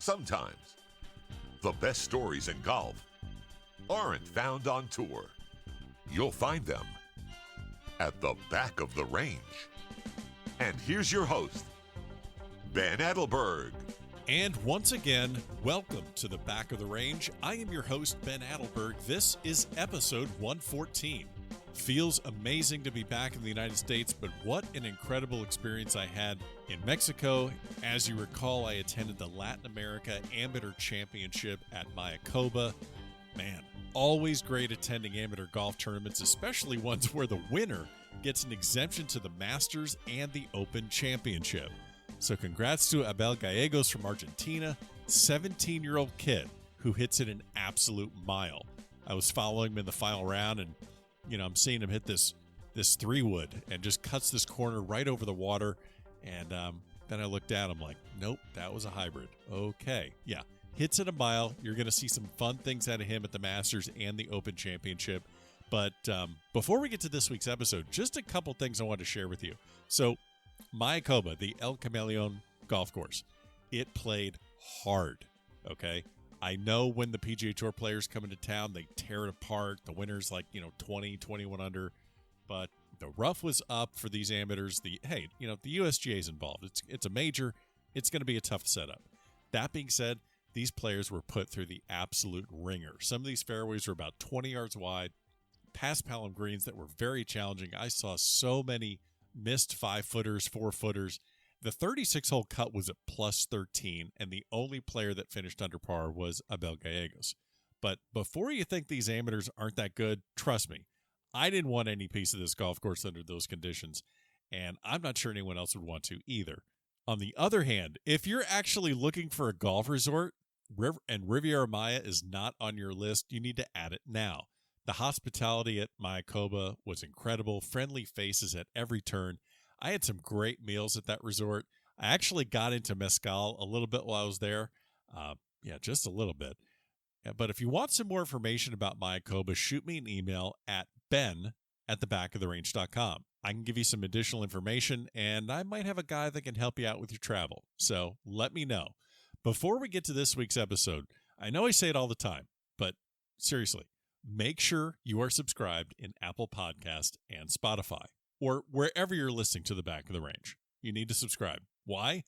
Sometimes the best stories in golf aren't found on tour. You'll find them at the back of the range. And here's your host, Ben Adelberg. And once again, welcome to the back of the range. I am your host, Ben Adelberg. This is episode 114. Feels amazing to be back in the United States, but what an incredible experience I had in Mexico. As you recall, I attended the Latin America Amateur Championship at Mayakoba. Man, always great attending amateur golf tournaments, especially ones where the winner gets an exemption to the Masters and the Open Championship. So congrats to Abel Gallegos from Argentina, 17-year-old kid who hits it an absolute mile. I was following him in the final round, and I'm seeing him hit this 3-wood and just cuts this corner right over the water. And then I looked down. I'm like, nope, that was a hybrid. Okay, yeah, hits it a mile. You're going to see some fun things out of him at the Masters and the Open Championship. But before we get to this week's episode, just a couple things I want to share with you. So Mayakoba, the El Camaleon golf course, it played hard, okay? I know when the PGA Tour players come into town, they tear it apart. The winner's like, 20, 21 under. But the rough was up for these amateurs. The USGA is involved. It's a major. It's going to be a tough setup. That being said, these players were put through the absolute ringer. Some of these fairways were about 20 yards wide, past palm greens that were very challenging. I saw so many missed 5-footers, 4-footers. The 36-hole cut was at plus 13, and the only player that finished under par was Abel Gallegos. But before you think these amateurs aren't that good, trust me, I didn't want any piece of this golf course under those conditions, and I'm not sure anyone else would want to either. On the other hand, if you're actually looking for a golf resort, and Riviera Maya is not on your list, you need to add it now. The hospitality at Mayakoba was incredible, friendly faces at every turn. I had some great meals at that resort. I actually got into mezcal a little bit while I was there. Just a little bit. But if you want some more information about Mayakoba, shoot me an email at ben@thebackoftherange.com. I can give you some additional information, and I might have a guy that can help you out with your travel. So let me know. Before we get to this week's episode, I know I say it all the time, but seriously, make sure you are subscribed in Apple Podcast and Spotify, or wherever you're listening to the back of the range. You need to subscribe. Why?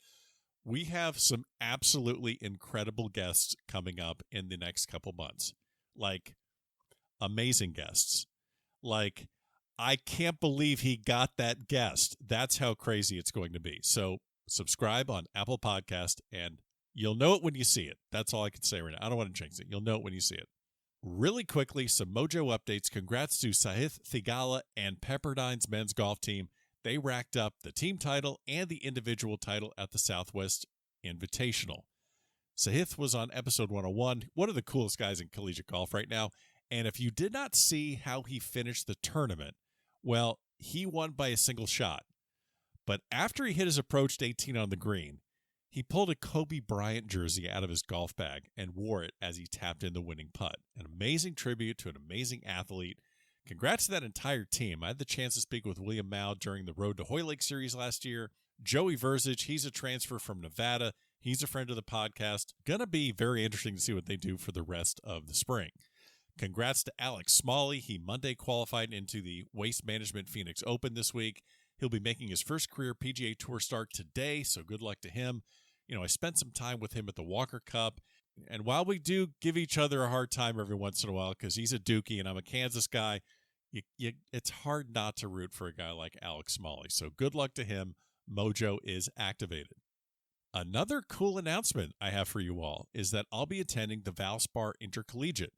We have some absolutely incredible guests coming up in the next couple months. Like, amazing guests. Like, I can't believe he got that guest. That's how crazy it's going to be. So subscribe on Apple Podcast, and you'll know it when you see it. That's all I can say right now. I don't want to jinx it. You'll know it when you see it. Really quickly, some Mojo updates. Congrats to Sahith Thigala and Pepperdine's men's golf team. They racked up the team title and the individual title at the Southwest Invitational. Sahith was on episode 101, one of the coolest guys in collegiate golf right now. And if you did not see how he finished the tournament, well, he won by a single shot. But after he hit his approach to 18 on the green, he pulled a Kobe Bryant jersey out of his golf bag and wore it as he tapped in the winning putt. An amazing tribute to an amazing athlete. Congrats to that entire team. I had the chance to speak with William Mao during the Road to Hoylake series last year. Joey Verzic, he's a transfer from Nevada. He's a friend of the podcast. Gonna be very interesting to see what they do for the rest of the spring. Congrats to Alex Smalley. He Monday qualified into the Waste Management Phoenix Open this week. He'll be making his first career PGA Tour start today, so good luck to him. I spent some time with him at the Walker Cup, and while we do give each other a hard time every once in a while because he's a Dookie and I'm a Kansas guy, it's hard not to root for a guy like Alex Smalley. So good luck to him. Mojo is activated. Another cool announcement I have for you all is that I'll be attending the Valspar Intercollegiate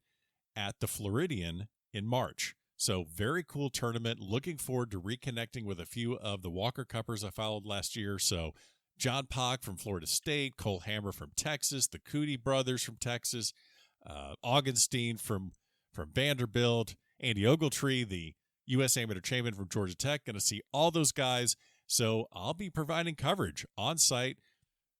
at the Floridian in March. So very cool tournament. Looking forward to reconnecting with a few of the Walker Cuppers I followed last year. So John Pock from Florida State, Cole Hammer from Texas, the Cootie brothers from Texas, Augenstein from Vanderbilt, Andy Ogletree, the U.S. Amateur Champion from Georgia Tech. Going to see all those guys. So I'll be providing coverage on site.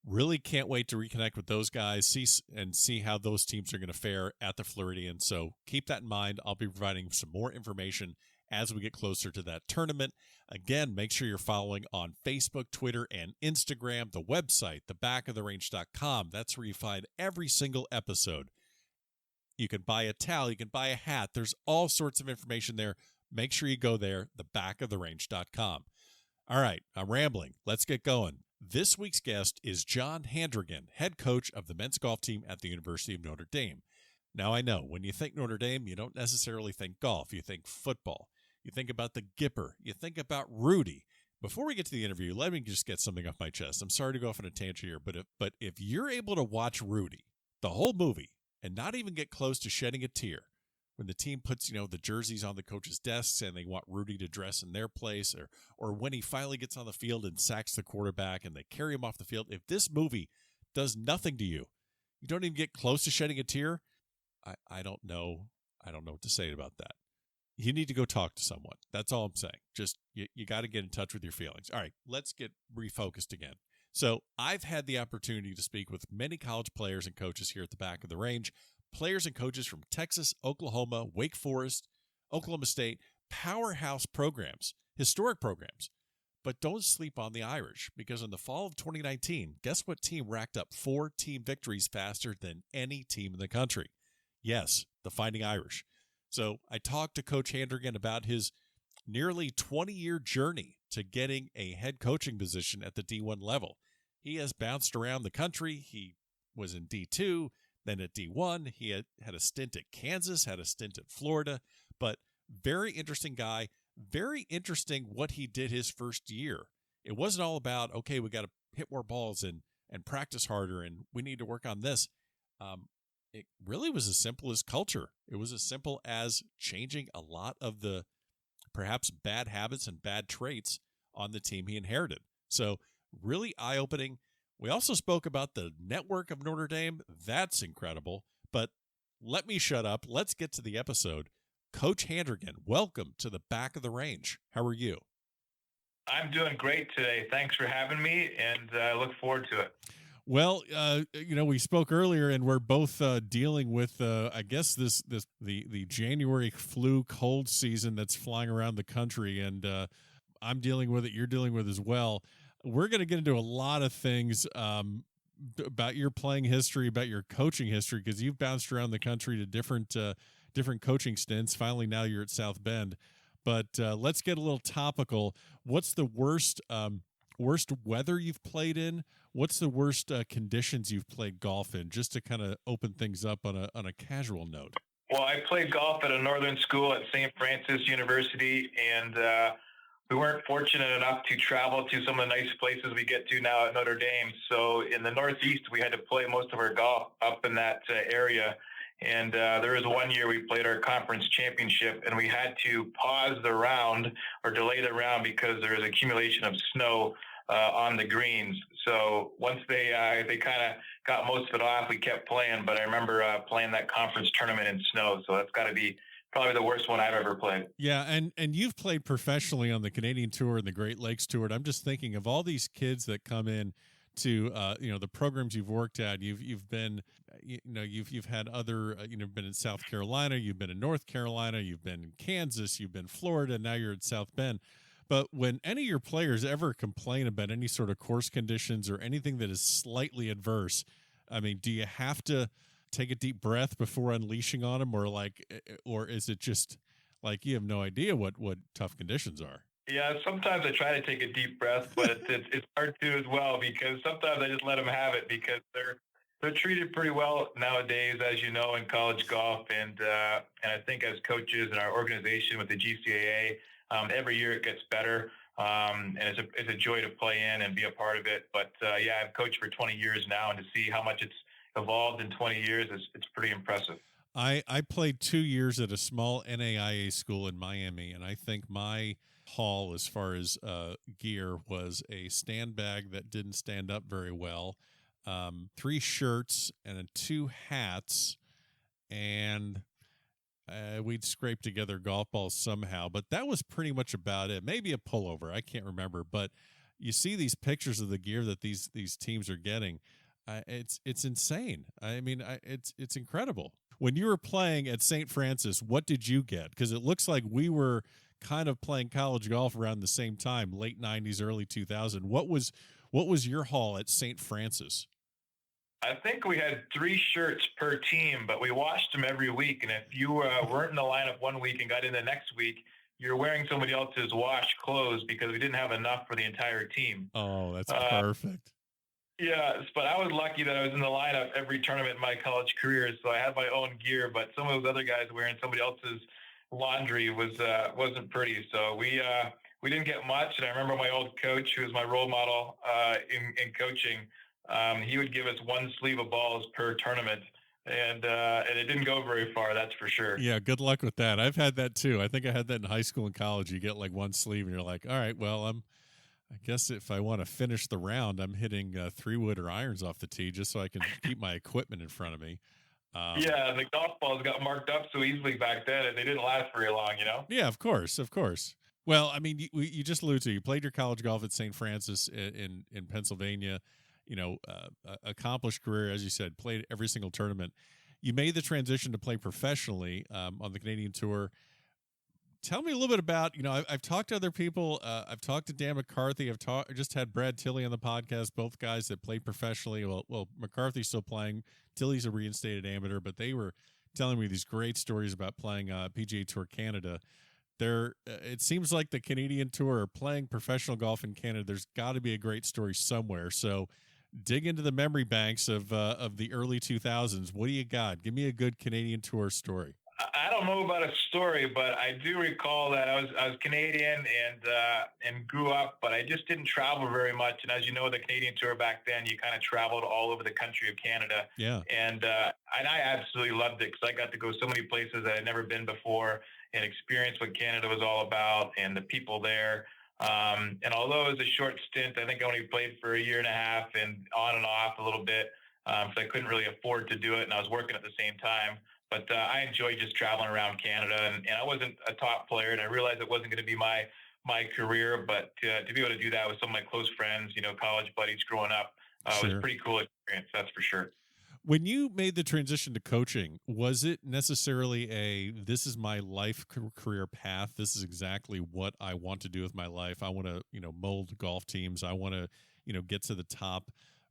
Really can't wait to reconnect with those guys, see how those teams are going to fare at the Floridian. So keep that in mind. I'll be providing some more information as we get closer to that tournament. Again, make sure you're following on Facebook, Twitter, and Instagram, the website, thebackoftherange.com. That's where you find every single episode. You can buy a towel, you can buy a hat. There's all sorts of information there. Make sure you go there, thebackoftherange.com. All right, I'm rambling. Let's get going. This week's guest is John Handrigan, head coach of the men's golf team at the University of Notre Dame. Now, I know when you think Notre Dame, you don't necessarily think golf. You think football. You think about the Gipper. You think about Rudy. Before we get to the interview, let me just get something off my chest. I'm sorry to go off on a tangent here, but if you're able to watch Rudy, the whole movie, and not even get close to shedding a tear, when the team puts, the jerseys on the coaches' desks and they want Rudy to dress in their place, or when he finally gets on the field and sacks the quarterback and they carry him off the field, if this movie does nothing to you, you don't even get close to shedding a tear, I don't know. I don't know what to say about that. You need to go talk to someone. That's all I'm saying. Just, you got to get in touch with your feelings. All right, let's get refocused again. So I've had the opportunity to speak with many college players and coaches here at the Back of the Range, players and coaches from Texas, Oklahoma, Wake Forest, Oklahoma State, powerhouse programs, historic programs. But don't sleep on the Irish, because in the fall of 2019, guess what team racked up 4 team victories faster than any team in the country? Yes, the Fighting Irish. So I talked to Coach Handrigan about his nearly 20-year journey to getting a head coaching position at the D1 level. He has bounced around the country. He was in D2, then at D1. He had a stint at Kansas, had a stint at Florida, but very interesting guy. Very interesting what he did his first year. It wasn't all about, okay, we got to hit more balls and practice harder, and we need to work on this. It really was as simple as culture. It was as simple as changing a lot of the perhaps bad habits and bad traits on the team he inherited. So really eye-opening. We also spoke about the network of Notre Dame. That's incredible. But let me shut up. Let's get to the episode. Coach Handrigan, welcome to the Back of the Range. How are you? I'm doing great today. Thanks for having me, and I look forward to it. Well, we spoke earlier, and we're both dealing with, I guess, the January flu cold season that's flying around the country, and I'm dealing with it. You're dealing with it as well. We're going to get into a lot of things about your playing history, about your coaching history, because you've bounced around the country to different coaching stints. Finally, now you're at South Bend. But let's get a little topical. What's the worst weather you've played in? What's the worst conditions you've played golf in, just to kind of open things up on a casual note? Well, I played golf at a northern school at St. Francis University, and we weren't fortunate enough to travel to some of the nice places we get to now at Notre Dame. So in the Northeast, we had to play most of our golf up in that area. And there was one year we played our conference championship, and we had to pause the round or delay the round because there was accumulation of snow on the greens. So once they kind of got most of it off, we kept playing. But I remember playing that conference tournament in snow. So that's got to be probably the worst one I've ever played. Yeah, and you've played professionally on the Canadian Tour and the Great Lakes Tour. And I'm just thinking of all these kids that come in to the programs you've worked at. You've been you've had other been in South Carolina, you've been in North Carolina, you've been in Kansas, you've been in Florida, now you're at South Bend. But when any of your players ever complain about any sort of course conditions or anything that is slightly adverse, I mean, do you have to take a deep breath before unleashing on them, or is it just like you have no idea what tough conditions are? Yeah, sometimes I try to take a deep breath, but it's hard to as well, because sometimes I just let them have it, because they're treated pretty well nowadays, as you know, in college golf, and I think as coaches in our organization with the GCAA, every year it gets better, and it's a joy to play in and be a part of it. But I've coached for 20 years now, and to see how much it's evolved in 20 years, it's pretty impressive. I played 2 years at a small NAIA school in Miami, and I think my haul as far as gear was a stand bag that didn't stand up very well, 3 shirts and 2 hats, and we'd scrape together golf balls somehow, but that was pretty much about it. Maybe a pullover, I can't remember, but you see these pictures of the gear that these teams are getting. It's insane. I mean, it's incredible. When you were playing at St. Francis, what did you get? Because it looks like we were kind of playing college golf around the same time, late 90s, early 2000. What was your haul at St. Francis? I think we had 3 shirts per team, but we washed them every week. And if you weren't in the lineup one week and got in the next week, you're wearing somebody else's washed clothes because we didn't have enough for the entire team. Oh, that's perfect. Yeah, but I was lucky that I was in the lineup every tournament in my college career, so I had my own gear. But some of those other guys wearing somebody else's laundry wasn't pretty. So we didn't get much. And I remember my old coach, who was my role model in coaching. He would give us 1 sleeve of balls per tournament, and it didn't go very far. That's for sure. Yeah, good luck with that. I've had that too. I think I had that in high school and college. You get like 1 sleeve, and you're like, all right, well, I guess if I want to finish the round, I'm hitting 3-wood or irons off the tee just so I can keep my equipment in front of me. Yeah, the golf balls got marked up so easily back then, and they didn't last very long, you know? Yeah, of course. Well, I mean, you just alluded to, you played your college golf at St. Francis in Pennsylvania, accomplished career, as you said, played every single tournament. You made the transition to play professionally on the Canadian Tour. Tell me a little bit about, I've talked to other people. I've talked to Dan McCarthy. Just had Brad Tilley on the podcast, both guys that played professionally. Well, McCarthy's still playing. Tilley's a reinstated amateur, but they were telling me these great stories about playing PGA Tour Canada. It seems like the Canadian Tour are playing professional golf in Canada. There's got to be a great story somewhere. So dig into the memory banks of the early 2000s. What do you got? Give me a good Canadian Tour story. I don't know about a story, but I do recall that I was Canadian and grew up, but I just didn't travel very much. And as you know, the Canadian Tour back then, you kind of traveled all over the country of Canada. Yeah. And I absolutely loved it because I got to go so many places that I'd never been before and experience what Canada was all about and the people there. And although it was a short stint, I think I only played for 1.5 years and on and off a little bit, so I couldn't really afford to do it, and I was working at the same time. But I enjoyed just traveling around Canada, and I wasn't a top player, and I realized it wasn't going to be my career. But to be able to do that with some of my close friends, college buddies growing up, Sure. was a pretty cool experience, that's for sure. When you made the transition to coaching, was it necessarily this is my life career path? This is exactly what I want to do with my life. I want to, mold golf teams. I want to, get to the top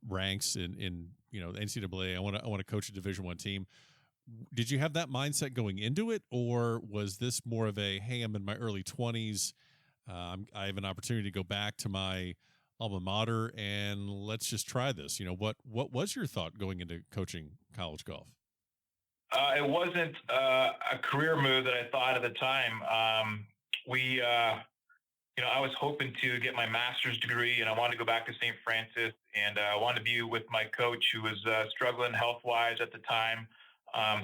ranks in NCAA. I want to coach a Division I team. Did you have that mindset going into it, or was this more of a, hey, I'm in my early 20s, I have an opportunity to go back to my alma mater and let's just try this? What was your thought going into coaching college golf? It wasn't a career move that I thought at the time. I was hoping to get my master's degree, and I wanted to go back to St. Francis, and I wanted to be with my coach, who was struggling health-wise at the time.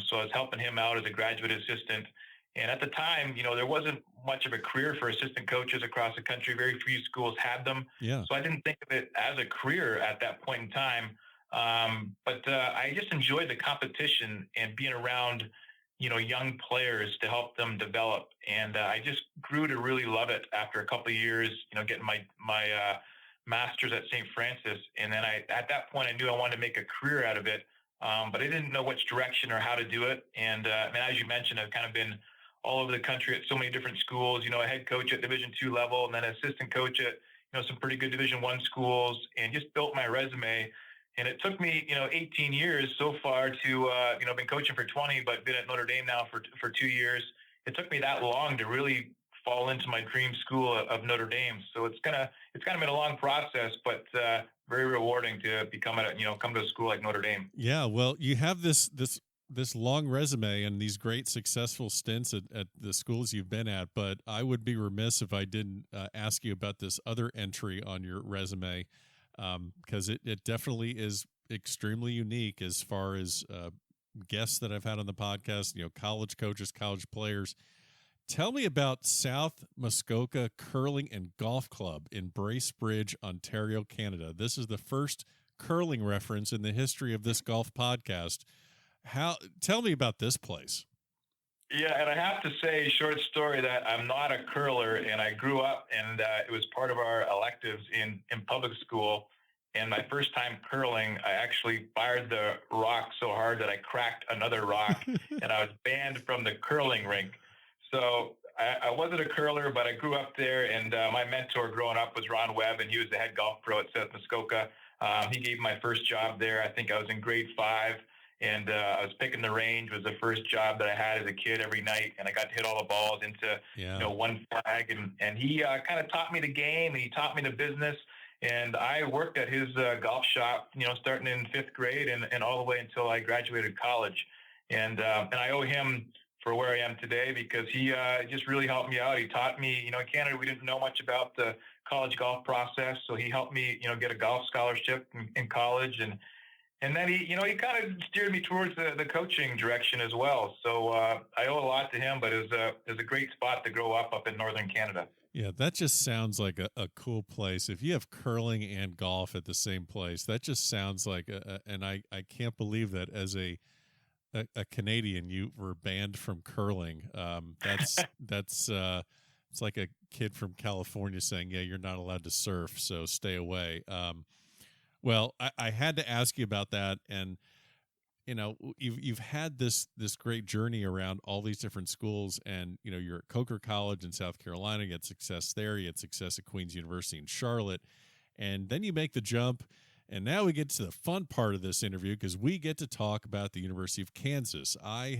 So I was helping him out as a graduate assistant. And at the time, there wasn't much of a career for assistant coaches across the country. Very few schools had them. Yeah. So I didn't think of it as a career at that point in time. But I just enjoyed the competition and being around, young players to help them develop. And I just grew to really love it after a couple of years, getting my master's at St. Francis. And then at that point, I knew I wanted to make a career out of it. But I didn't know which direction or how to do it. And as you mentioned, I've kind of been all over the country at so many different schools, a head coach at Division II level, and then assistant coach at, some pretty good Division I schools, and just built my resume. And it took me, 18 years so far to, I've been coaching for 20, but been at Notre Dame now for 2 years. It took me that long to really fall into my dream school of Notre Dame. So it's kind of been a long process, but very rewarding to come to a school like Notre Dame. Yeah, well, you have this long resume and these great successful stints at the schools you've been at, but I would be remiss if I didn't ask you about this other entry on your resume, because it definitely is extremely unique as far as guests that I've had on the podcast, college coaches, college players. Tell me about South Muskoka Curling and Golf Club in Bracebridge, Ontario, Canada. This is the first curling reference in the history of this golf podcast. Tell me about this place. Yeah, and I have to say, short story, that I'm not a curler, and I grew up, and it was part of our electives in public school. And my first time curling, I actually fired the rock so hard that I cracked another rock, and I was banned from the curling rink. So I wasn't a curler, but I grew up there, and my mentor growing up was Ron Webb, and he was the head golf pro at South Muskoka. He gave me my first job there. I think I was in grade 5, and I was picking the range. Was the first job that I had as a kid every night, and I got to hit all the balls into one flag. And he kind of taught me the game, and he taught me the business. And I worked at his golf shop, starting in 5th grade and all the way until I graduated college. And I owe him for where I am today, because he just really helped me out. He taught me, in Canada, we didn't know much about the college golf process. So he helped me, get a golf scholarship in college. And then he kind of steered me towards the coaching direction as well. So I owe a lot to him, but it was a great spot to grow up in Northern Canada. Yeah, that just sounds like a cool place. If you have curling and golf at the same place, that just sounds like, and I can't believe that as a Canadian, you were banned from curling. That's it's like a kid from California saying, "Yeah, you're not allowed to surf, so stay away." Well, I had to ask you about that, and you've had this great journey around all these different schools, and you're at Coker College in South Carolina. You had success there. You had success at Queen's University in Charlotte, and then you make the jump. And now we get to the fun part of this interview, because we get to talk about the University of Kansas. I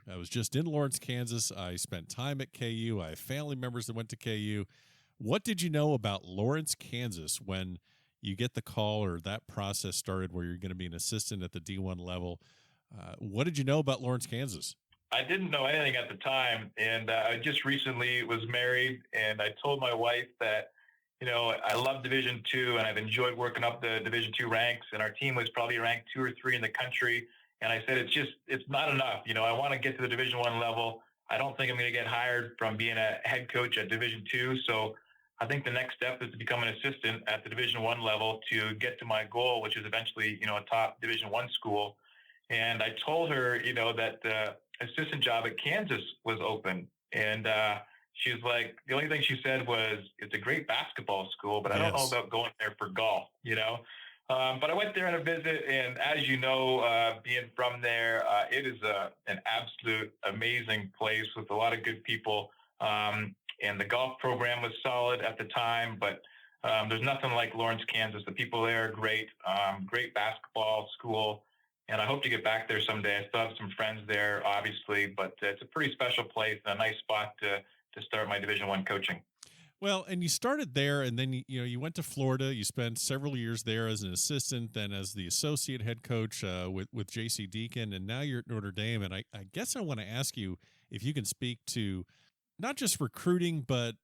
was just in Lawrence, Kansas. I spent time at KU. I have family members that went to KU. What did you know about Lawrence, Kansas when you get the call, or that process started where you're going to be an assistant at the D1 level? What did you know about Lawrence, Kansas? I didn't know anything at the time. And I just recently was married, and I told my wife that, I love Division II, and I've enjoyed working up the Division II ranks, and our team was probably ranked 2 or 3 in the country. And I said, it's not enough. I want to get to the Division I level. I don't think I'm going to get hired from being a head coach at Division II. So I think the next step is to become an assistant at the Division I level to get to my goal, which is eventually, a top Division I school. And I told her, that the assistant job at Kansas was open. And she was like, the only thing she said was, it's a great basketball school, but I don't know about going there for golf, But I went there on a visit, and as you know, being from there, it is an absolute amazing place with a lot of good people. And the golf program was solid at the time, but there's nothing like Lawrence, Kansas. The people there are great, great basketball school. And I hope to get back there someday. I still have some friends there, obviously, but it's a pretty special place and a nice spot to start my Division I coaching. Well, and you started there, and then you went to Florida. You spent several years there as an assistant, then as the associate head coach with J.C. Deacon, and now you're at Notre Dame. And I guess I want to ask you if you can speak to not just recruiting, but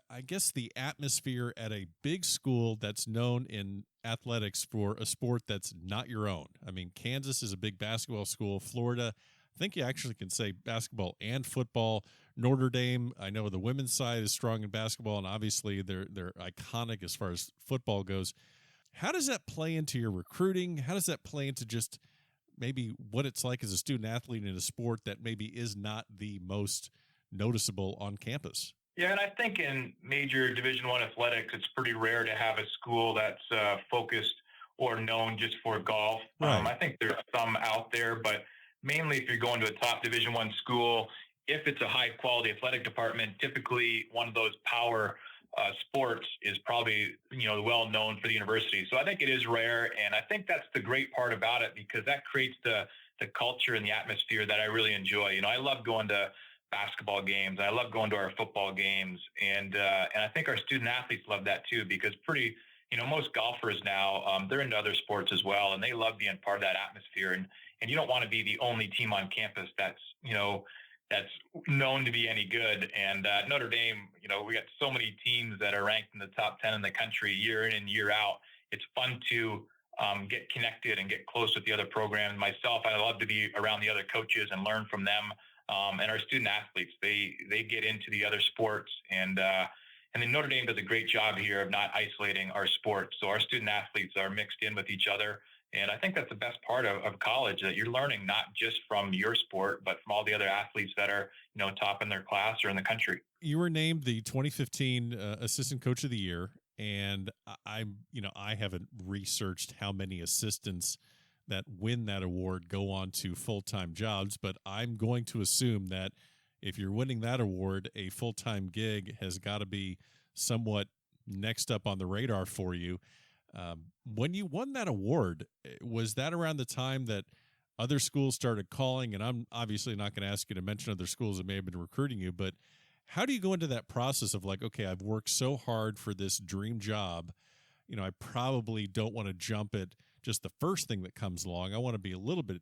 I guess the atmosphere at a big school that's known in athletics for a sport that's not your own. I mean, Kansas is a big basketball school. Florida, I think you actually can say basketball and football. Notre Dame, I know the women's side is strong in basketball, and obviously they're iconic as far as football goes. How does that play into your recruiting? How does that play into just maybe what it's like as a student athlete in a sport that maybe is not the most noticeable on campus? Yeah, and I think in major Division I athletics, it's pretty rare to have a school that's focused or known just for golf. Right. I think there's some out there, but mainly if you're going to a top Division I school, if it's a high-quality athletic department, typically one of those power sports is probably, well known for the university. So I think it is rare, and I think that's the great part about it, because that creates the culture and the atmosphere that I really enjoy. I love going to basketball games. I love going to our football games, and I think our student athletes love that too, because most golfers now, they're into other sports as well, and they love being part of that atmosphere. And you don't want to be the only team on campus that's known to be any good. And Notre Dame, we got so many teams that are ranked in the top 10 in the country year in and year out. It's fun to get connected and get close with the other programs. Myself, I love to be around the other coaches and learn from them. And our student athletes, they get into the other sports. And then Notre Dame does a great job here of not isolating our sports. So our student athletes are mixed in with each other. And I think that's the best part of college, that you're learning not just from your sport, but from all the other athletes that are, top in their class or in the country. You were named the 2015 Assistant Coach of the Year. And I haven't researched how many assistants that win that award go on to full-time jobs, but I'm going to assume that if you're winning that award, a full-time gig has got to be somewhat next up on the radar for you. When you won that award, was that around the time that other schools started calling? And I'm obviously not going to ask you to mention other schools that may have been recruiting you, but how do you go into that process of like, okay, I've worked so hard for this dream job, I probably don't want to jump at just the first thing that comes along. I want to be a little bit,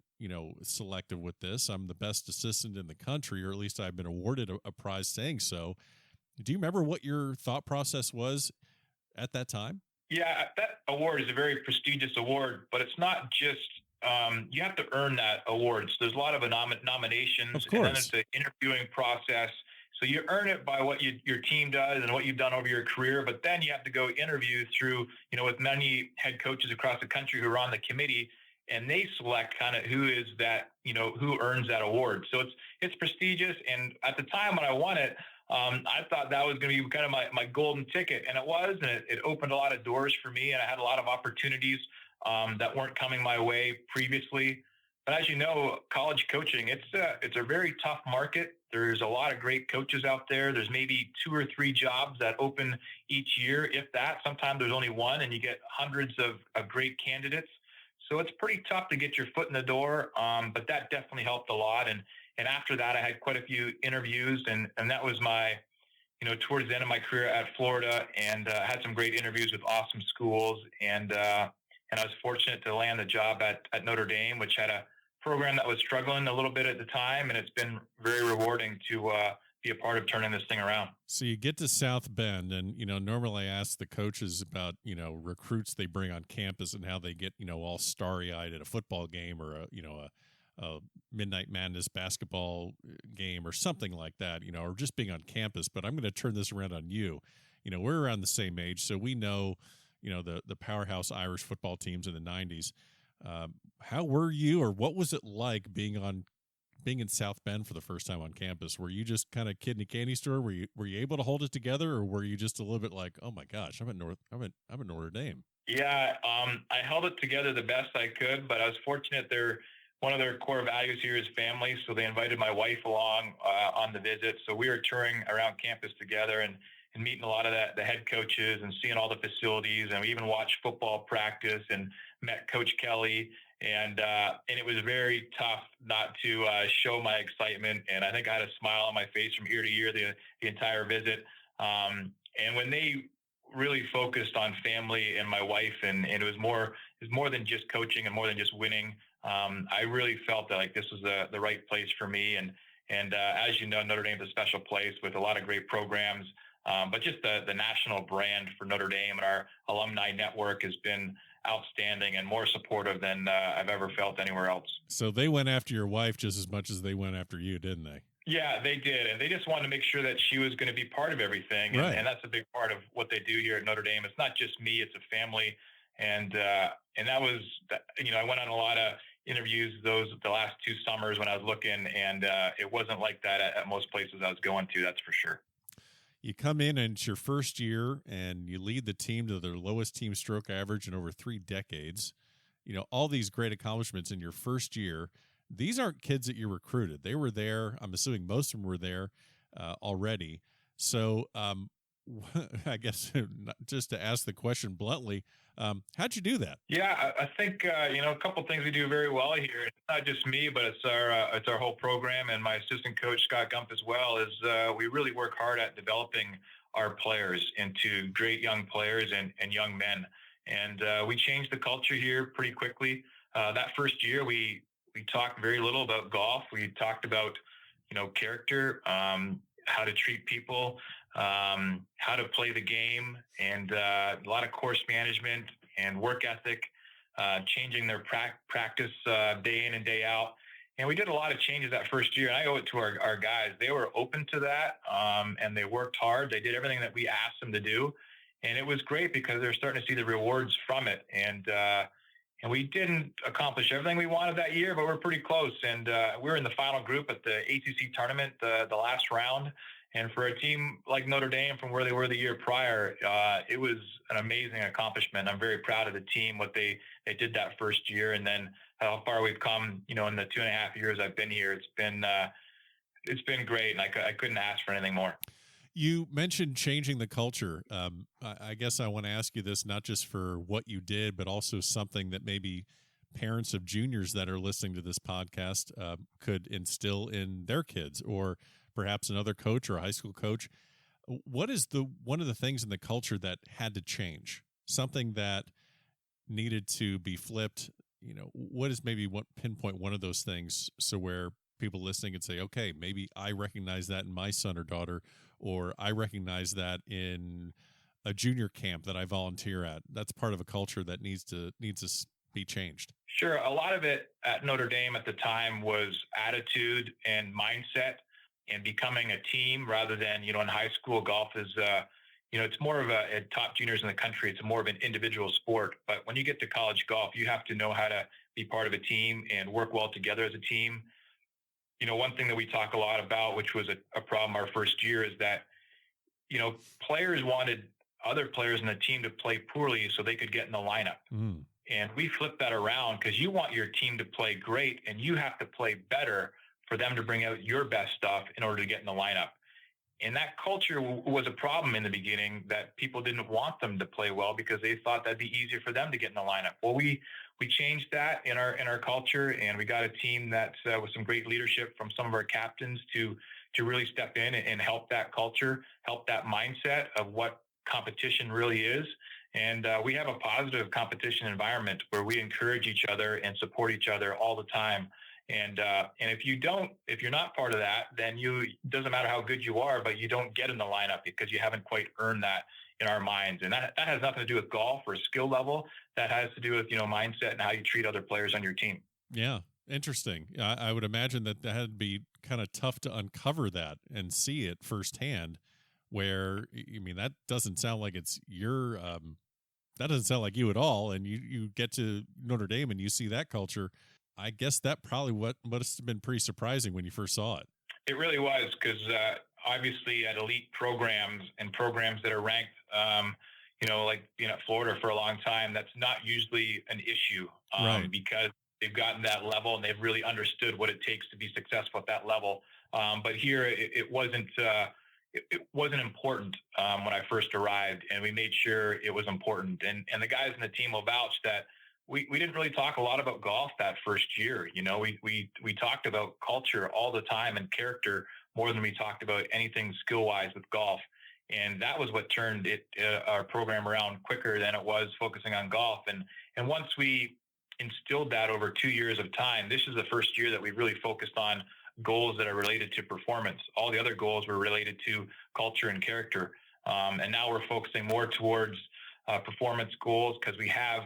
selective with this. I'm the best assistant in the country, or at least I've been awarded a prize saying so. Do you remember what your thought process was at that time? Yeah, that award is a very prestigious award, but it's not just you have to earn that award. So there's a lot of nominations, of course, and then it's the interviewing process. So you earn it by what your team does and what you've done over your career, but then you have to go interview through, with many head coaches across the country who are on the committee, and they select kind of who is that, who earns that award. So it's prestigious. And at the time when I won it, I thought that was going to be kind of my golden ticket, and it was, and it opened a lot of doors for me, and I had a lot of opportunities that weren't coming my way previously. But as you know, college coaching, it's a very tough market. There's a lot of great coaches out there. There's maybe 2 or 3 jobs that open each year, if that. Sometimes there's only one, and you get hundreds of great candidates. So it's pretty tough to get your foot in the door, but that definitely helped a lot. And after that, I had quite a few interviews, and that was my, towards the end of my career at Florida, and had some great interviews with awesome schools. And I was fortunate to land the job at Notre Dame, which had a program that was struggling a little bit at the time, and it's been very rewarding to be a part of turning this thing around. So you get to South Bend, and normally I ask the coaches about recruits they bring on campus and how they get all starry-eyed at a football game or a Midnight Madness basketball game or something like that, or just being on campus. But I'm going to turn this around on you. We're around the same age, so we know the powerhouse Irish football teams in the 90s. How were you, or what was it like being in South Bend for the first time on campus? Were you just kind of kid in a candy store? Were you able to hold it together, or were you just a little bit like, oh my gosh, I'm at Notre Dame? Yeah, I held it together the best I could, but I was fortunate. One of their core values here is family, so they invited my wife along on the visit. So we were touring around campus together and meeting a lot of the head coaches and seeing all the facilities, and we even watched football practice and met Coach Kelly. And it was very tough not to show my excitement. And I think I had a smile on my face from ear to ear the entire visit. And when they really focused on family and my wife, and it was more than just coaching and more than just winning, I really felt that like this was the right place for me. And as you know, Notre Dame's a special place with a lot of great programs. But just the national brand for Notre Dame and our alumni network has been outstanding and more supportive than I've ever felt anywhere else. So they went after your wife just as much as they went after you, didn't they? Yeah, they did. And they just wanted to make sure that she was going to be part of everything. Right. And that's a big part of what they do here at Notre Dame. It's not just me, it's a family. And that was, I went on a lot of interviews the last 2 summers when I was looking, and it wasn't like that at most places I was going to, that's for sure. You come in and it's your first year and you lead the team to their lowest team stroke average in over 3 decades. All these great accomplishments in your first year. These aren't kids that you recruited. They were there. I'm assuming most of them were there already. So I guess just to ask the question bluntly, how'd you do that? Yeah, I think, a couple of things we do very well here. It's not just me, but it's our whole program, and my assistant coach, Scott Gump, as well, is we really work hard at developing our players into great young players and young men. And we changed the culture here pretty quickly. That first year, we talked very little about golf. We talked about, character, how to treat people, how to play the game, and a lot of course management and work ethic, changing their practice day in and day out. And we did a lot of changes that first year, and I owe it to our guys. They were open to that, and they worked hard. They did everything that we asked them to do, and it was great because they're starting to see the rewards from it. And we didn't accomplish everything we wanted that year, but we're pretty close. And we were in the final group at the ACC tournament, the last round. And for a team like Notre Dame, from where they were the year prior, it was an amazing accomplishment. I'm very proud of the team, what they did that first year, and then how far we've come, in the 2.5 years I've been here. It's been It's been great, and I couldn't ask for anything more. You mentioned changing the culture. I guess I want to ask you this, not just for what you did, but also something that maybe parents of juniors that are listening to this podcast could instill in their kids, or perhaps another coach or a high school coach. What is one of the things in the culture that had to change? Something that needed to be flipped? What is maybe pinpoint one of those things, so where people listening could say, okay, maybe I recognize that in my son or daughter, or I recognize that in a junior camp that I volunteer at. That's part of a culture that needs to be changed. Sure. A lot of it at Notre Dame at the time was attitude and mindset and becoming a team rather than, in high school, golf is, it's more of at top juniors in the country, it's more of an individual sport. But when you get to college golf, you have to know how to be part of a team and work well together as a team. One thing that we talk a lot about, which was a problem our first year, is that, players wanted other players in the team to play poorly so they could get in the lineup. Mm. And we flipped that around because you want your team to play great and you have to play better for them to bring out your best stuff in order to get in the lineup. And that culture was a problem in the beginning, that people didn't want them to play well because they thought that'd be easier for them to get in the lineup. Well, we changed that in our culture, and we got a team that with some great leadership from some of our captains to really step in and help that culture, help that mindset of what competition really is. And we have a positive competition environment where we encourage each other and support each other all the time. And if you're not part of that, then it doesn't matter how good you are, but you don't get in the lineup because you haven't quite earned that in our minds. And that has nothing to do with golf or skill level. That has to do with, mindset and how you treat other players on your team. Yeah. Interesting. I would imagine that had to be kind of tough to uncover that and see it firsthand, where, that doesn't sound like it's your, that doesn't sound like you at all. And you get to Notre Dame and you see that culture. I guess that probably must have been pretty surprising when you first saw it. It really was, because obviously at elite programs and programs that are ranked, like being at Florida for a long time, that's not usually an issue, right, because they've gotten that level and they've really understood what it takes to be successful at that level. But here it wasn't. It wasn't important when I first arrived, and we made sure it was important. And the guys in the team will vouch that we didn't really talk a lot about golf that first year. We talked about culture all the time and character more than we talked about anything skill-wise with golf. And that was what turned our program around quicker than it was focusing on golf. And once we instilled that over 2 years of time, this is the first year that we really focused on goals that are related to performance. All the other goals were related to culture and character. And now we're focusing more towards performance goals, because we have,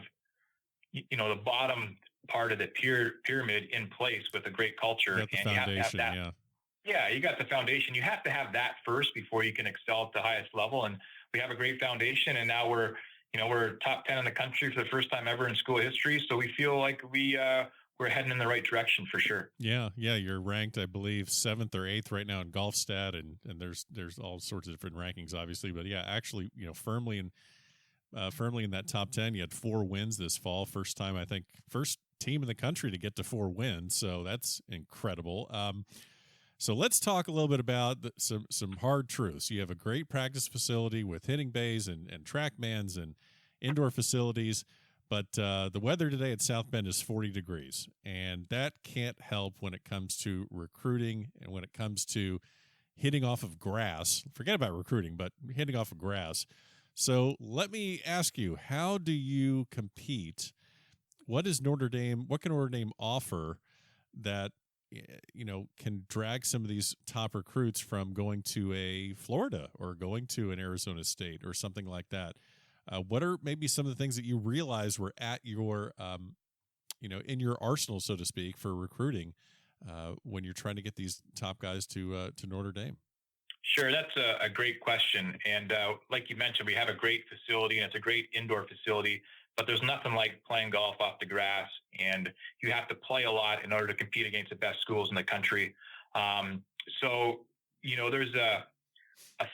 the bottom part of the pyramid in place with a great culture. And you have to have that. Yeah. Yeah, you got the foundation. You have to have that first before you can excel at the highest level. And we have a great foundation. And now we're top 10 in the country for the first time ever in school history. So we feel like we're heading in the right direction for sure. Yeah. You're ranked, I believe, 7th or 8th right now in GolfStat, and there's all sorts of different rankings, obviously. But yeah, actually, firmly in that top 10. You had 4 wins this fall. First team in the country to get to 4 wins. So that's incredible. So let's talk a little bit about some hard truths. You have a great practice facility with hitting bays and TrackMans and indoor facilities. But the weather today at South Bend is 40 degrees, and that can't help when it comes to recruiting and when it comes to hitting off of grass. Forget about recruiting, but hitting off of grass. So let me ask you, how do you compete? What can Notre Dame offer that can drag some of these top recruits from going to a Florida or going to an Arizona State or something like that? What are maybe some of the things that you realize were at your, in your arsenal, so to speak, for recruiting when you're trying to get these top guys to Notre Dame? Sure, that's a great question. And like you mentioned, we have a great facility, and it's a great indoor facility, but there's nothing like playing golf off the grass, and you have to play a lot in order to compete against the best schools in the country. So, there's a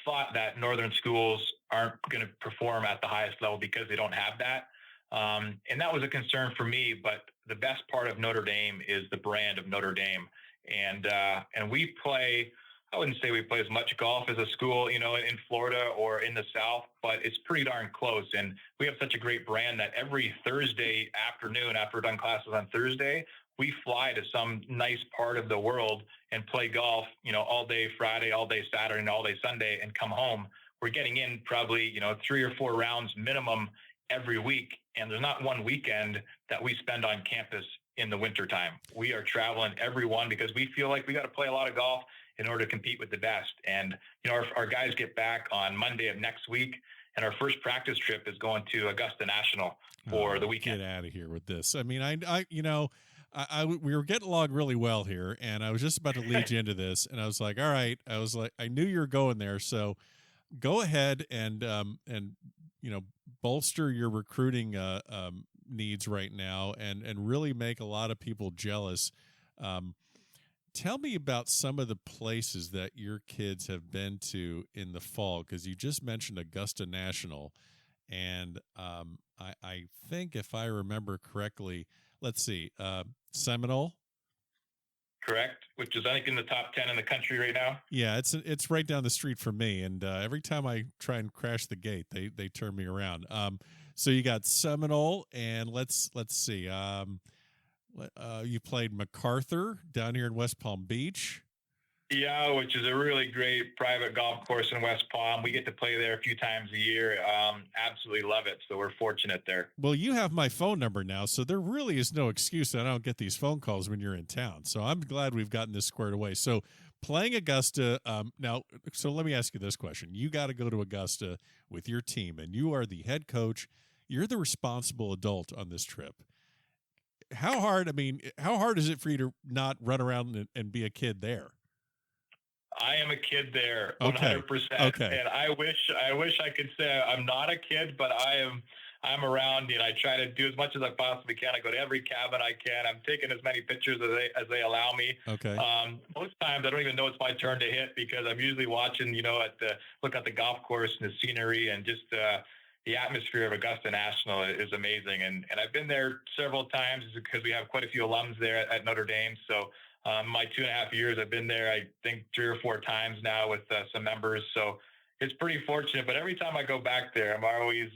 thought that northern schools aren't going to perform at the highest level because they don't have that. And that was a concern for me, but the best part of Notre Dame is the brand of Notre Dame. And we play. I wouldn't say we play as much golf as a school, in Florida or in the South, but it's pretty darn close. And we have such a great brand that every Thursday afternoon, after we're done classes on Thursday, we fly to some nice part of the world and play golf, all day Friday, all day Saturday, and all day Sunday, and come home. We're getting in probably, 3 or 4 rounds minimum every week. And there's not one weekend that we spend on campus in the wintertime. We are traveling every one because we feel like we got to play a lot of golf in order to compete with the best. And, our guys get back on Monday of next week, and our first practice trip is going to Augusta National for the weekend. Get out of here with this. I mean, we were getting along really well here, and I was just about to lead you into this, and I was like, all right, I knew you were going there. So go ahead and bolster your recruiting needs right now and really make a lot of people jealous. Tell me about some of the places that your kids have been to in the fall, because you just mentioned Augusta National, and I think if I remember correctly, let's see, Seminole. Correct, which is I think in the top 10 in the country right now. Yeah, it's right down the street from me, and every time I try and crash the gate, they turn me around. So you got Seminole, and let's see. You played MacArthur down here in West Palm Beach. Yeah, which is a really great private golf course in West Palm. We get to play there a few times a year. Absolutely love it. So we're fortunate there. Well, you have my phone number now, so there really is no excuse that I don't get these phone calls when you're in town. So I'm glad we've gotten this squared away. So playing Augusta, now, so let me ask you this question. You got to go to Augusta with your team, and you are the head coach. You're the responsible adult on this trip. How hard is it for you to not run around and be a kid there? I am a kid there, 100%. Okay. And I wish I could say I'm not a kid, but I'm around, I try to do as much as I possibly can. I go to every cabin I can. I'm taking as many pictures as they allow me. Okay. Most times I don't even know it's my turn to hit because I'm usually watching, look at the golf course and the scenery and just, the atmosphere of Augusta National is amazing. And I've been there several times because we have quite a few alums there at Notre Dame. So my 2.5 years I've been there, I think 3 or 4 times now with some members. So it's pretty fortunate. But every time I go back there, I'm always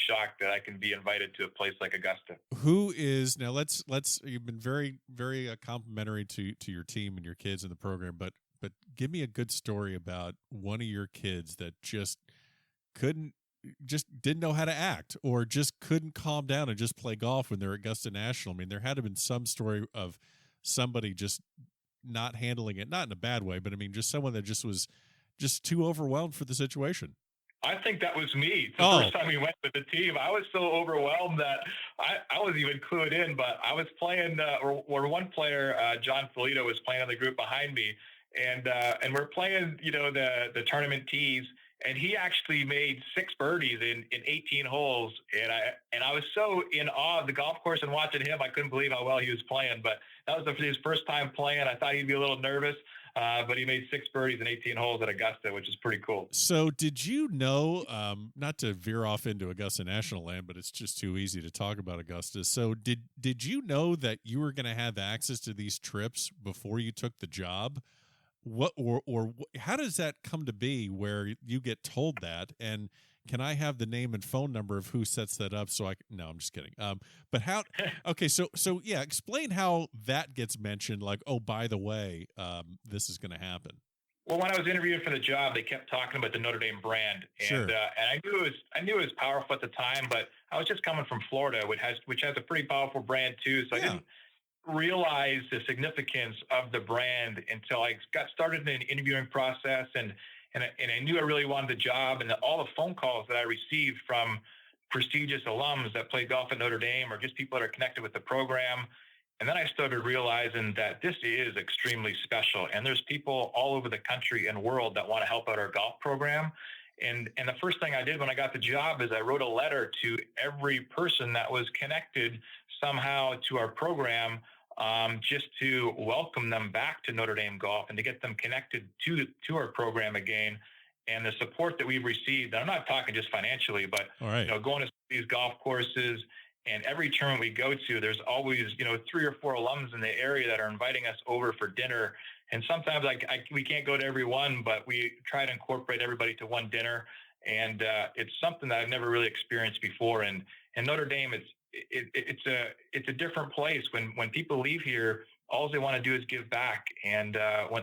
shocked that I can be invited to a place like Augusta. Who is now? Let's you've been very, very complimentary to your team and your kids in the program, but give me a good story about one of your kids that just didn't know how to act or just couldn't calm down and just play golf when they're at Augusta National. I mean, there had to have been some story of somebody just not handling it, not in a bad way, but I mean, just someone that just was just too overwhelmed for the situation. I think that was me. The first time we went with the team, I was so overwhelmed that I was even clued in, but I was playing, or one player, John Felito, was playing on the group behind me. And we're playing, the tournament tees. And he actually made 6 birdies in 18 holes. And I was so in awe of the golf course and watching him. I couldn't believe how well he was playing. But that was his first time playing. I thought he'd be a little nervous. But he made 6 birdies in 18 holes at Augusta, which is pretty cool. So did you know, not to veer off into Augusta National land, but it's just too easy to talk about Augusta. So did you know that you were going to have access to these trips before you took the job? What or how does that come to be where you get told that? And can I have the name and phone number of who sets that up? No, I'm just kidding. But how? Okay, so yeah, explain how that gets mentioned. Like, oh, by the way, this is going to happen. Well, when I was interviewing for the job, they kept talking about the Notre Dame brand, and sure. And I knew it was powerful at the time, but I was just coming from Florida, which has a pretty powerful brand too. So I didn't realize the significance of the brand until I got started in the interviewing process, and I knew I really wanted the job, and all the phone calls that I received from prestigious alums that play golf at Notre Dame or just people that are connected with the program. And then I started realizing that this is extremely special, and there's people all over the country and world that want to help out our golf program. And the first thing I did when I got the job is I wrote a letter to every person that was connected somehow to our program, just to welcome them back to Notre Dame golf and to get them connected to our program again. And the support that we've received, and I'm not talking just financially, but right. Going to these golf courses And every tournament we go to, there's always, 3 or 4 alums in the area that are inviting us over for dinner. And sometimes we can't go to every one, but we try to incorporate everybody to one dinner. And it's something that I've never really experienced before. And Notre Dame, it's a different place. When people leave here, all they want to do is give back, and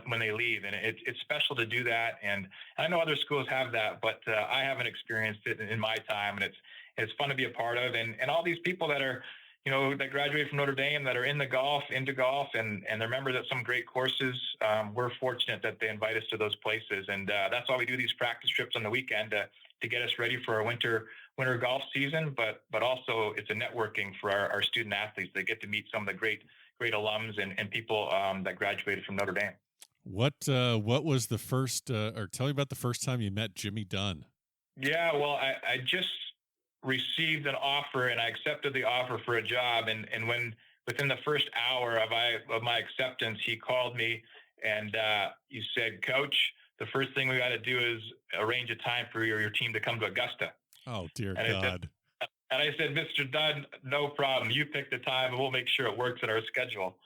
when they leave, and it's special to do that. And I know other schools have that, but I haven't experienced it in my time, and it's fun to be a part of. And all these people that are, that graduate from Notre Dame that are into golf, and they're members at some great courses. We're fortunate that they invite us to those places, and that's why we do these practice trips on the weekend to get us ready for our winter golf season. But also it's a networking for our student athletes. They get to meet some of the great alums and people that graduated from Notre Dame. What was the first, or tell me about the first time you met Jimmy Dunn? Yeah, well, I just received an offer, and I accepted the offer for a job. And when within the first hour of my acceptance, he called me and he said, "Coach, the first thing we got to do is arrange a time for your team to come to Augusta." Oh, dear and God. I said, "Mr. Dunn, no problem. You pick the time, and we'll make sure it works in our schedule."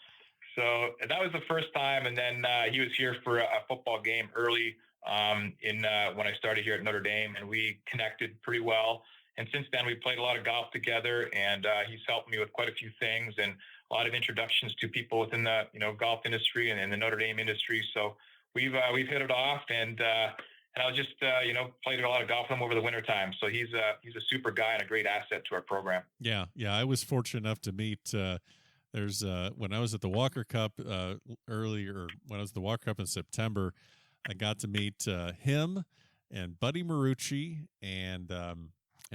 So that was the first time. And then he was here for a football game early when I started here at Notre Dame, and we connected pretty well. And since then, we played a lot of golf together, and he's helped me with quite a few things and a lot of introductions to people within the golf industry and in the Notre Dame industry. So we've hit it off, and I was just played a lot of golf with him over the wintertime. So he's a super guy and a great asset to our program. Yeah, I was fortunate enough to meet. There's when I was at the Walker Cup earlier, when I was at the Walker Cup in September, I got to meet him and Buddy Marucci and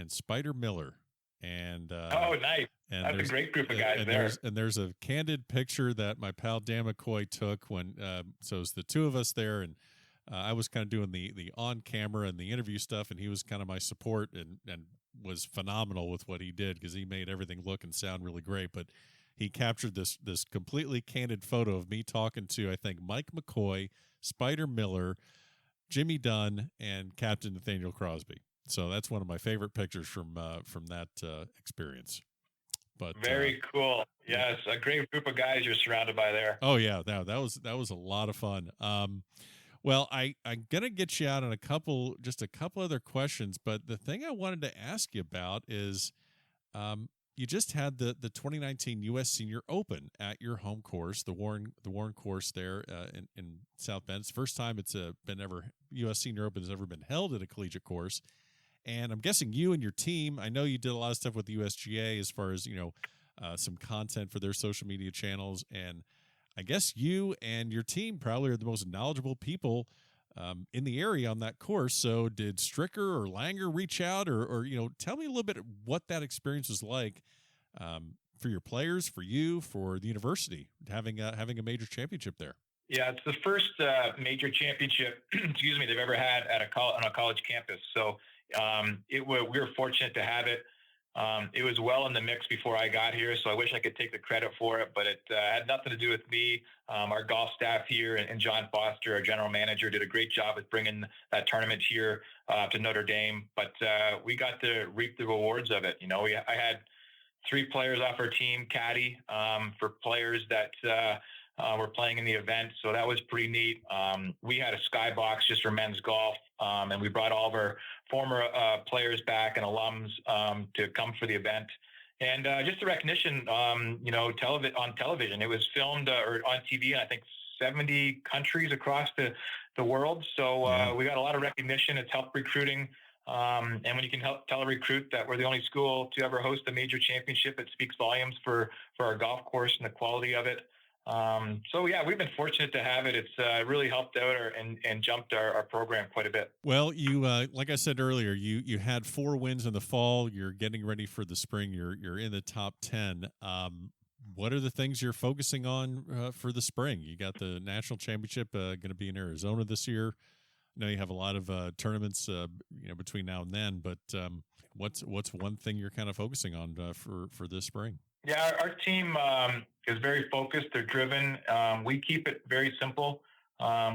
Spider Miller. And oh, nice! And that's a great group of guys there. There's a candid picture that my pal Dan McCoy took when so it was the two of us there, and I was kind of doing the on camera and the interview stuff, and he was kind of my support and was phenomenal with what he did because he made everything look and sound really great. But he captured this completely candid photo of me talking to, I think, Mike McCoy, Spider Miller, Jimmy Dunn, and Captain Nathaniel Crosby. So that's one of my favorite pictures from that experience. But very cool. Yes, a great group of guys you're surrounded by there. Oh yeah, that was a lot of fun. Well, I'm gonna get you out on a couple other questions, but the thing I wanted to ask you about is, you just had the 2019 U.S. Senior Open at your home course, the Warren course there in South Bend. It's the first time it's U.S. Senior Open has ever been held at a collegiate course. And I'm guessing you and your team, I know you did a lot of stuff with the USGA as far as, some content for their social media channels. And I guess you and your team probably are the most knowledgeable people in the area on that course. So did Stricker or Langer reach out or tell me a little bit what that experience was like for your players, for you, for the university, having a major championship there? Yeah, it's the first major championship, they've ever had on a college campus. So we were fortunate to have it. It was well in the mix before I got here, so I wish I could take the credit for it, but it had nothing to do with me. Our golf staff here and John Foster, our general manager, did a great job with bringing that tournament here to Notre Dame. But we got to reap the rewards of it. I had 3 players off our team caddy for players that were playing in the event, so that was pretty neat. We had a skybox just for men's golf, and we brought all of our former players back and alums to come for the event. And just the recognition, on television. It was filmed or on TV in, I think, 70 countries across the world. So we got a lot of recognition. It's helped recruiting. And when you can help tell a recruit that we're the only school to ever host a major championship, it speaks volumes for our golf course and the quality of it. So yeah, we've been fortunate to have it. It's really helped out and jumped our program quite a bit. Well, you like I said earlier, you had 4 wins in the fall. You're getting ready for the spring. You're in the top 10. What are the things you're focusing on for the spring? You got the national championship going to be in Arizona this year. I know you have a lot of tournaments between now and then, but what's one thing you're kind of focusing on for this spring? Yeah, our team is very focused. They're driven. We keep it very simple.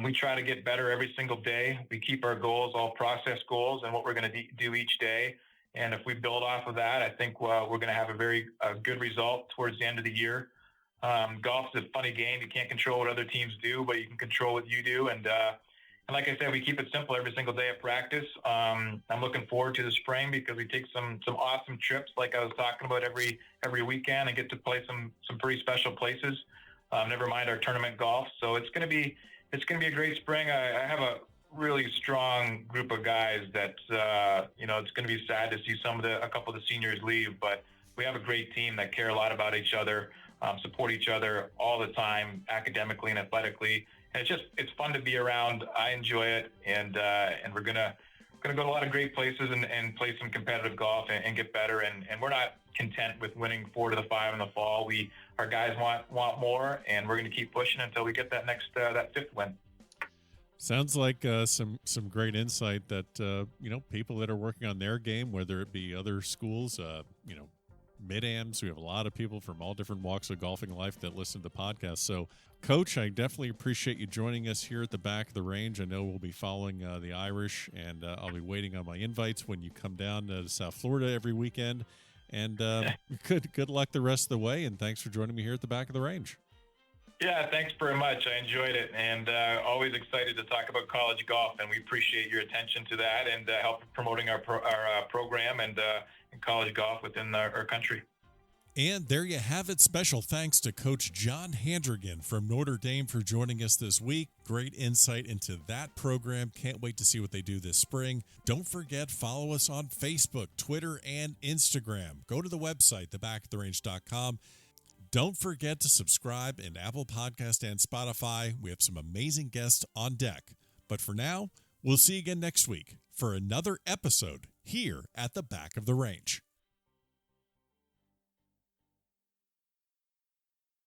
We try to get better every single day. We keep our goals all process goals and what we're going to do each day. And if we build off of that, I think we're going to have a very good result towards the end of the year. Golf is a funny game. You can't control what other teams do, but you can control what you do. And like I said, we keep it simple every single day of practice. I'm looking forward to the spring because we take some awesome trips, like I was talking about, every weekend, and get to play some pretty special places. Never mind our tournament golf. So it's going to be a great spring. I have a really strong group of guys that it's going to be sad to see a couple of the seniors leave, but we have a great team that care a lot about each other, support each other all the time, academically and athletically. And it's fun to be around. I enjoy it, and we're gonna go to a lot of great places and play some competitive golf and get better. And we're not content with winning 4 to the 5 in the fall. Our guys want more, and we're going to keep pushing until we get that next that 5th win. Sounds like some great insight that people that are working on their game, whether it be other schools, mid-ams. We have a lot of people from all different walks of golfing life that listen to the podcast. So, Coach, I definitely appreciate you joining us here at the back of the range. I know we'll be following the Irish, and I'll be waiting on my invites when you come down to South Florida every weekend. And good luck the rest of the way, and thanks for joining me here at the back of the range. Yeah, thanks very much. I enjoyed it, and always excited to talk about college golf, and we appreciate your attention to that and help promoting our program and college golf within our country. And there you have it. Special thanks to Coach John Handrigan from Notre Dame for joining us this week. Great insight into that program. Can't wait to see what they do this spring. Don't forget, follow us on Facebook, Twitter, and Instagram. Go to the website, thebackoftherange.com. Don't forget to subscribe in Apple Podcast and Spotify. We have some amazing guests on deck. But for now, we'll see you again next week for another episode here at the Back of the Range.